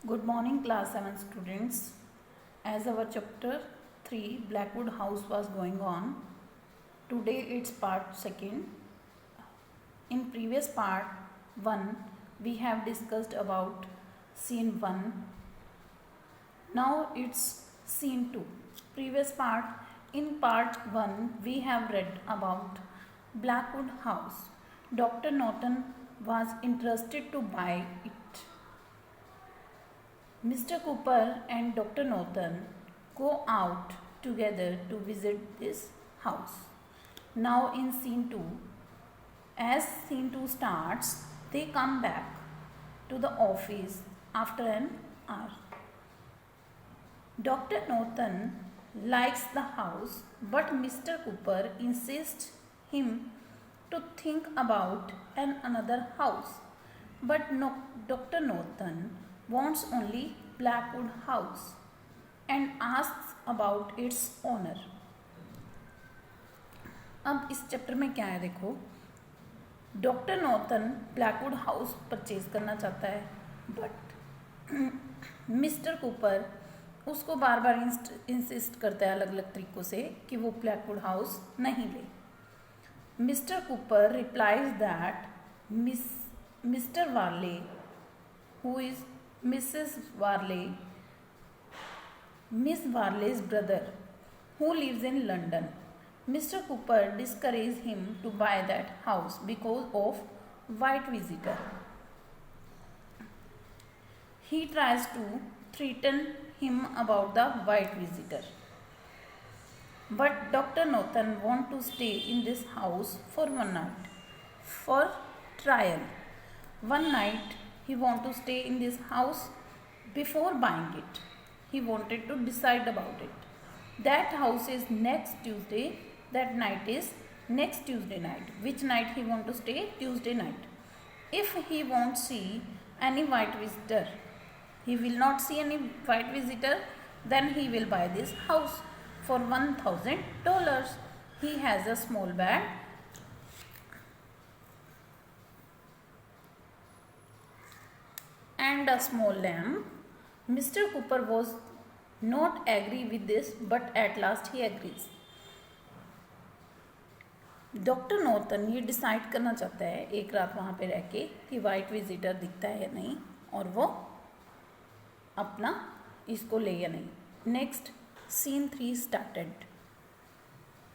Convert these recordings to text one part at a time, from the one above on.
Good morning, class 7 students. As our chapter 3 Blackwood House was going on, today it's part 2nd. In previous part 1, we have discussed about scene 1. Now it's scene 2. Previous part, in part 1, we have read about Blackwood House. Dr. Norton was interested to buy it. Mr. Cooper and Dr. Norton go out together to visit this house. Now in scene 2, as scene 2 starts, they come back to the office after an hour. Dr. Norton likes the house, but Mr. Cooper insists him to think about another house. But Dr. Norton wants only Blackwood House and asks about its owner. अब इस chapter में क्या है देखो, doctor Norton Blackwood house purchase करना चाहता है, but mister Cooper उसको बार बार इंसिस्ट करता है अलग अलग तरीक़ों से कि वो ब्लैकवुड हाउस नहीं ले. Mister Cooper replies that mister barley, who is Mrs. Warley, Miss Warley's brother, who lives in London. Mr. Cooper discourages him to buy that house because of white visitor. He tries to threaten him about the white visitor. But Dr. Norton wants to stay in this house for one night for trial. One night he wanted to stay in this house before buying it. He wanted to decide about it. That house is next Tuesday. That night is next Tuesday night. Which night he want to stay? Tuesday night. If he won't see any white visitor, he will not see any white visitor, then he will buy this house for $1,000. He has a small bed and a small lamp. Mr. Cooper was not agree with this, but at last he agrees. Doctor Norton ये decide करना चाहता है एक रात वहाँ पे रह के कि वाइट विजिटर दिखता है या नहीं और वो अपना इसको ले या नहीं. Next scene 3 started.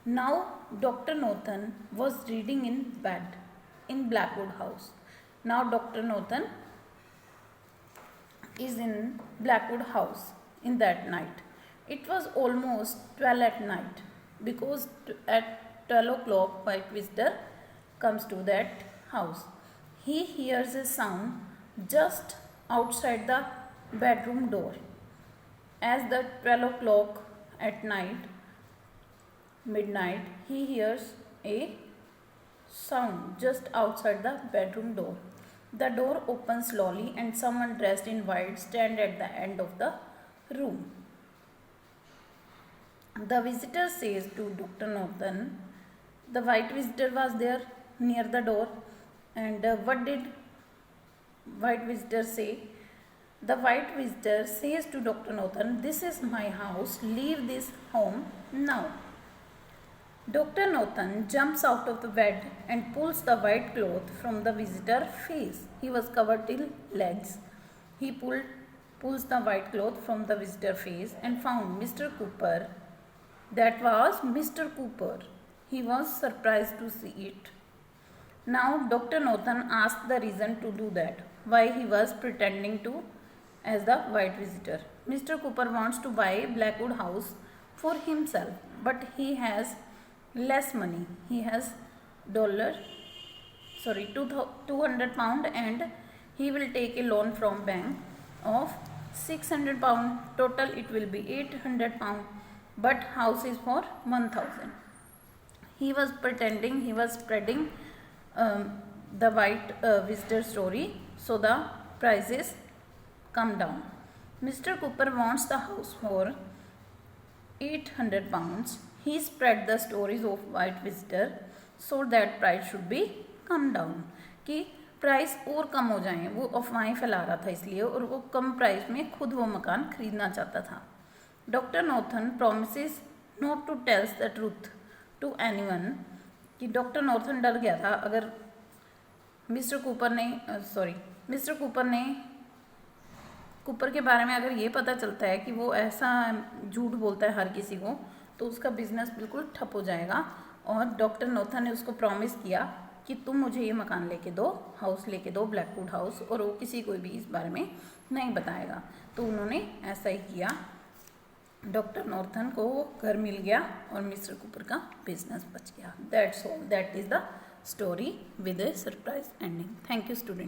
Now doctor Norton was reading in bed in Blackwood House. Now doctor Norton is in Blackwood house in that night. It was almost 12 at night because at 12 o'clock white visitor comes to that house. He hears a sound just outside the bedroom door. As the 12 o'clock at night, midnight, he hears a sound just outside the bedroom door. The door opens slowly and someone dressed in white stands at the end of the room. The visitor says to Dr. Norton, the white visitor was there near the door, and what did white visitor say? The white visitor says to Dr. Norton, this is my house, leave this home now. Dr. Norton jumps out of the bed and pulls the white cloth from the visitor's face. He was covered till legs. He pulls the white cloth from the visitor's face and found Mr. Cooper. That was Mr. Cooper. He was surprised to see it. Now Dr. Norton asked the reason to do that, why he was pretending to as the white visitor. Mr. Cooper wants to buy Blackwood House for himself, but he has less money. He has £200 and he will take a loan from bank of £600. Total it will be £800, but house is for 1,000. He was pretending, he was spreading the white visitor story, so the prices come down. Mr. Cooper wants the house for £800. He spread the stories of white visitor so that price should be come down. कि price और कम हो जाएं, वो अफवाहें फैला रहा था इसलिए, और वो कम प्राइस में खुद वो मकान खरीदना चाहता था। Doctor Norton promises not to tells the truth to anyone, कि डॉक्टर नॉर्थन डर गया था अगर मिस्टर कूपर के बारे में अगर ये पता चलता है कि वो ऐसा झूठ बोलता है हर किसी को, तो उसका बिजनेस बिल्कुल ठप हो जाएगा। और डॉक्टर नॉर्थन ने उसको प्रॉमिस किया कि तुम मुझे ये मकान लेके दो, हाउस लेके दो, ब्लैकवुड हाउस, और वो किसी को भी इस बारे में नहीं बताएगा। तो उन्होंने ऐसा ही किया। डॉक्टर नॉर्थन को वो घर मिल गया और मिस्टर कूपर का बिजनेस बच गया। That's all, that is the story with A surprise ending. Thank you student.